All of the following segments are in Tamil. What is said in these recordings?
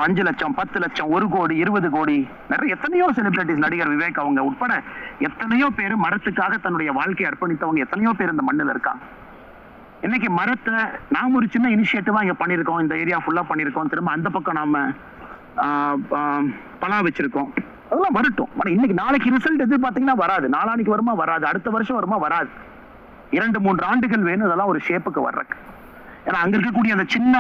5 லட்சம் 10 லட்சம் 1 கோடி 20 கோடி நிறைய எத்தனையோ செலிபிரிட்டிஸ் நடிகர் விவேக் அவங்க உட்பட எத்தனையோ பேர் மரத்துக்காக தன்னுடைய வாழ்க்கையை அர்ப்பணித்தவங்க எத்தனையோ பேர் இந்த மண்ணில் இருக்காங்க. இன்னைக்கு மரத்தை நாம் ஒரு சின்ன இனிஷியேட்டிவா இங்க பண்ணிருக்கோம், இந்த ஏரியா ஃபுல்லா பண்ணிருக்கோம், திரும்ப அந்த பக்கம் நாம பலா வச்சிருக்கோம். அதெல்லாம் வரட்டும். இன்னைக்கு நாளைக்கு ரிசல்ட் எதிர்பார்த்தீங்கன்னா வராது, நாளானிக்கு வருமா வராது, அடுத்த வருஷம் வருமா வராது, 2-3 ஆண்டுகள் வேணும் இதெல்லாம் ஒரு ஷேப்புக்கு வர்றதுக்கு. ஏன்னா அங்க இருக்கக்கூடிய அந்த சின்ன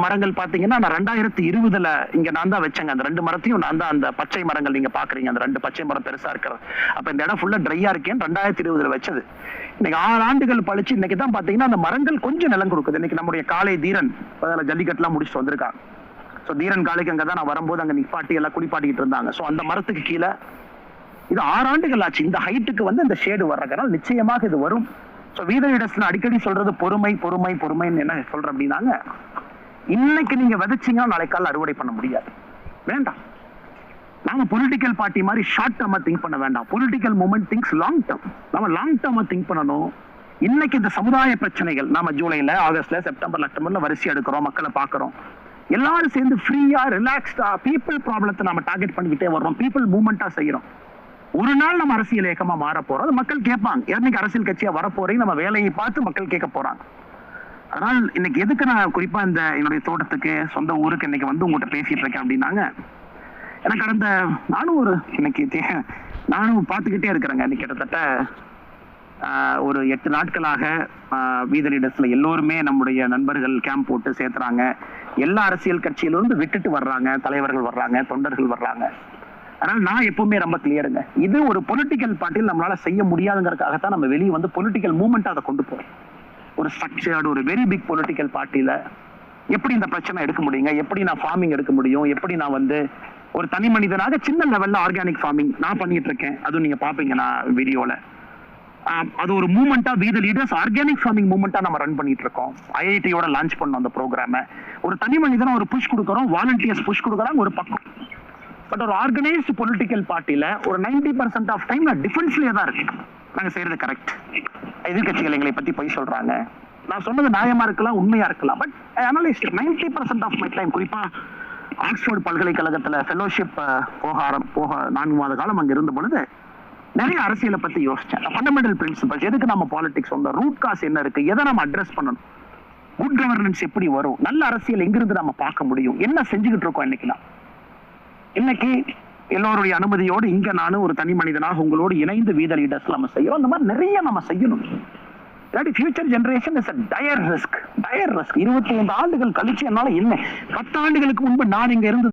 மரங்கள் பாத்தீங்கன்னா நான் 2020 இங்க நான் தான் வச்சேங்க. அந்த 2 மரத்தையும் நான் தான், அந்த பச்சை மரங்கள் நீங்க பாக்குறீங்க, அந்த 2 பச்சை மரம் பெருசா இருக்கிறது. அப்ப இந்த இடம் ஃபுல்லா ட்ரையா இருக்கேன் 2020 வச்சது. இன்னைக்கு 6 ஆண்டுகள் பழிச்சு இன்னைக்கு தான் பாத்தீங்கன்னா அந்த மரங்கள் கொஞ்சம் நிலம் கொடுக்குது. இன்னைக்கு நம்முடைய காலை தீரன் ஜல்லிக்கட்டுலாம் முடிச்சுட்டு வந்திருக்காங்க. ஸோ தீரன் காலைக்கு அங்கதான் நான் வரும்போது அங்க நிப்பாட்டி எல்லாம் குளிப்பாட்டிட்டு இருந்தாங்க. ஸோ அந்த மரத்துக்கு கீழே இது 6 ஆண்டுகள் ஆச்சு. இந்த ஹைட்டுக்கு வந்து இந்த ஷேடு வர்றதுனால நிச்சயமாக இது வரும். ஸோ வீதரிடஸ்ல அடிக்கடி சொல்றது பொறுமை பொறுமை பொறுமைன்னு என்ன சொல்றேன் அப்படின்னாங்க, இன்னைக்கு நீங்க விதைச்சீங்கன்னா நாளை கால அறுவடை பண்ண முடியாது. வேண்டாம், நாம பொலிட்டிக்கல் பார்ட்டி மாதிரி ஷார்ட் டேர்மா திங்க் பண்ண வேண்டாம். Political movement things long term. நம்ம லாங் டேர்மா திங்க் பண்ணணும். இன்னைக்கு இந்த சமுதாய பிரச்சனைகள் நாம ஜூலைல ஆகஸ்ட்ல செப்டம்பர்ல அக்டோபர்ல வரிசை எடுக்கிறோம், மக்களை பாக்குறோம், எல்லாரும் சேர்ந்து ஃப்ரீயா ரிலாக்ஸ்டா பீப்புள் ப்ராப்ளத்தை நம்ம டார்கெட் பண்ணிக்கிட்டே வர்றோம், பீப்புள் மூவ்மெண்டா செய்யறோம். ஒரு நாள் நம்ம அரசியல் இயக்கமா மாற போறோம், அது மக்கள் கேட்பாங்க. என்னைக்கு அரசியல் கட்சியா வரப்போறீங்க, நம்ம வேலையை பார்த்து மக்கள் கேட்க போறாங்க. அதனால் இன்னைக்கு எதுக்கு நான் குறிப்பா இந்த என்னுடைய தோட்டத்துக்கு சொந்த ஊருக்கு இன்னைக்கு வந்து உங்கள்கிட்ட பேசிட்டு இருக்கேன் அப்படின்னாங்க, எனக்கு கடந்த நானும் பார்த்துக்கிட்டே இருக்கிறேங்க. இன்னைக்கு கிட்டத்தட்ட ஒரு 8 நாட்களாக வீதரிடஸ்ல எல்லோருமே நம்முடைய நண்பர்கள் கேம்ப் போட்டு சேர்த்துறாங்க. எல்லா அரசியல் கட்சியிலிருந்து விட்டுட்டு வர்றாங்க, தலைவர்கள் வர்றாங்க, தொண்டர்கள் வர்றாங்க. அதனால நான் எப்பவுமே ரொம்ப கிளியருங்க, இது ஒரு பொலிட்டிக்கல் பார்ட்டியில் நம்மளால செய்ய முடியாதுங்கிறதுக்காகத்தான் நம்ம வெளியே வந்து பொலிட்டிக்கல் மூவ்மெண்ட் அதை கொண்டு போறோம். ஒரு ஸ்ட்ரக்சர்டு ஒரு வெரி பிக் பொலிட்டிக்கல் பார்ட்டியில எப்படி இந்த பிரச்சனை எடுக்க முடியுங்க, எப்படி நான் ஃபார்மிங் எடுக்க முடியும், எப்படி நான் வந்து ஒரு தனி மனிதனாக சின்ன லெவல்ல ஆர்கானிக் ஃபார்மிங் நான் பண்ணிட்டு இருக்கேன். அதுவும் நீங்க பாப்பீங்க நான் வீடியோல. அது ஒரு மூவ்மெண்டா வீத லீடர்ஸ் ஆர்கானிக் ஃபார்மிங் மூவ்மெண்டா நம்ம ரன் பண்ணிட்டு இருக்கோம். ஐஐடியோட லான்ச் பண்ணோம் அந்த ப்ரோக்ராம. ஒரு தனி மனிதனா ஒரு புஷ் கொடுக்குறோம், வாலண்டியர்ஸ் புஷ் கொடுக்குறாங்க ஒரு பக்கம். பட் ஒரு ஆர்கனைஸ்டு பொலிட்டிக்கல் பார்ட்டியில ஒரு 90% ஆஃப் டைம் நான் டிஃபென்ஸ்லயே தான் இருக்கு. நாங்க செய்யறது கரெக்ட், எதிர்கட்சிகள் எங்களை பத்தி போய் சொல்றாங்க, நான் சொன்னது நியாயமா இருக்கலாம், உண்மையா இருக்கலாம், but analysed 90% of my time. குறிப்பா ஆக்ஸ்போர்ட் பல்கலைக்கழகத்துல ஃபெலோஷிப் போக 4 மாத காலம் அங்க இருந்த பொழுது நிறைய அரசியலை பத்தி யோசிச்சேன். ஃபண்டமெண்டல் பிரின்சிபல்ஸ், எதுக்கு நம்ம பாலிடிக்ஸ் வந்தோம், ரூட் காஸ் என்ன இருக்கு, எதை நம்ம அட்ரஸ் பண்ணணும், குட் கவர்னன்ஸ் எப்படி வரும், நல்ல அரசியல் எங்கிருந்து நம்ம பார்க்க முடியும், என்ன செஞ்சுக்கிட்டு இருக்கோம் இன்னைக்கு எல்லோருடைய அனுமதியோடு இங்க நானும் ஒரு தனி மனிதனாக உங்களோடு இணைந்து வீத லீடர்ஸ் நம்ம செய்யறோம். அந்த மாதிரி நிறைய நம்ம செய்யணும். Future generation is dire risk. 25 ஆண்டுகள் கழிச்சு என்னால என்ன 10 ஆண்டுகளுக்கு முன்பு நான் இங்க இருந்து